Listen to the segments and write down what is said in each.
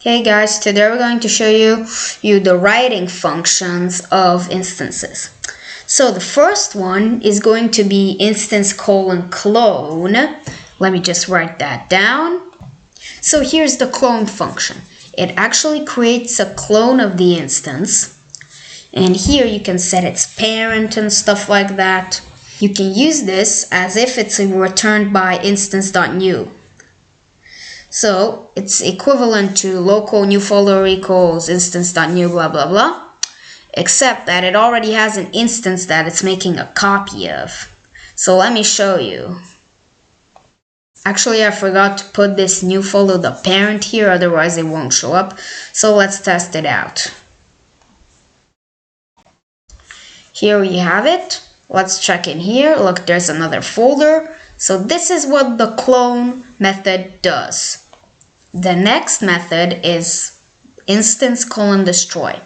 Hey guys, today we're going to show you the writing functions of instances. So the first one is going to be instance colon clone. Let me just write that down. So here's the clone function. It actually creates a clone of the instance. And here you can set its parent and stuff like that. You can use this as if it's returned by instance.new. So it's equivalent to local new folder equals instance.new blah blah blah, except that it already has an instance that it's making a copy of. So let me show you. Actually, I forgot to put this new folder, the parent, here, otherwise it won't show up. So let's test it out. Here we have it. Let's check in here. Look, there's another folder. So this is what the clone method does. The next method is instance colon destroy.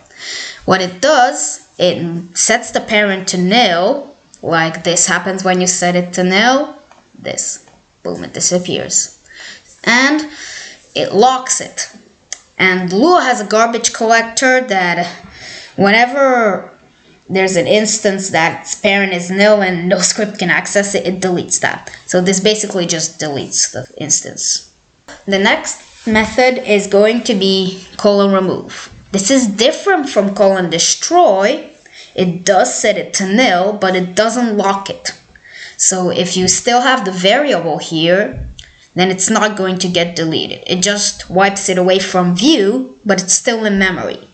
What it does, it sets the parent to nil, like this happens when you set it to nil. This, boom, it disappears. And it locks it. And Lua has a garbage collector that whenever there's an instance that its parent is nil and no script can access it, it deletes that. So this basically just deletes the instance. The next method is going to be colon remove. This is different from colon destroy. It does set it to nil, but it doesn't lock it. So if you still have the variable here, then it's not going to get deleted. It just wipes it away from view, but it's still in memory.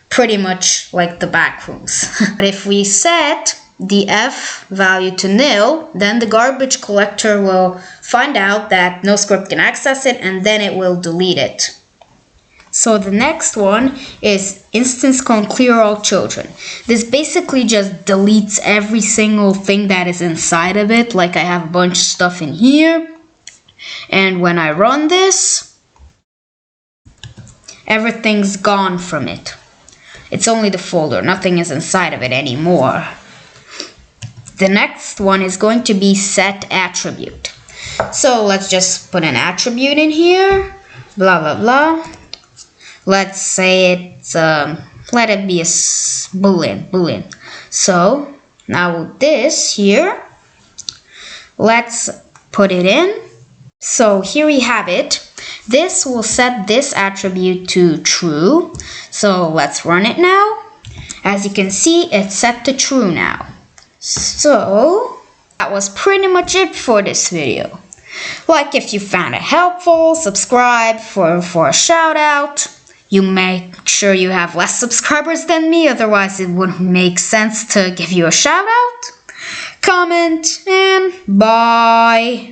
Pretty much like the backrooms. But if we set the f value to nil, then the garbage collector will find out that no script can access it, and then it will delete it. So the next one is instance colon ClearAllChildren. This basically just deletes every single thing that is inside of it. Like I have a bunch of stuff in here, and when I run this, everything's gone from it. It's only the folder, nothing is inside of it anymore. The next one is going to be SetAttribute. So let's just put an attribute in here, blah blah blah. Let's say it's let it be a boolean. So now this here, let's put it in. So here we have it. This will set this attribute to true. So let's run it now. As you can see, it's set to true now. So that was pretty much it for this video. Like if you found it helpful, subscribe for a shout out. You make sure you have less subscribers than me, otherwise it wouldn't make sense to give you a shout out. Comment and bye.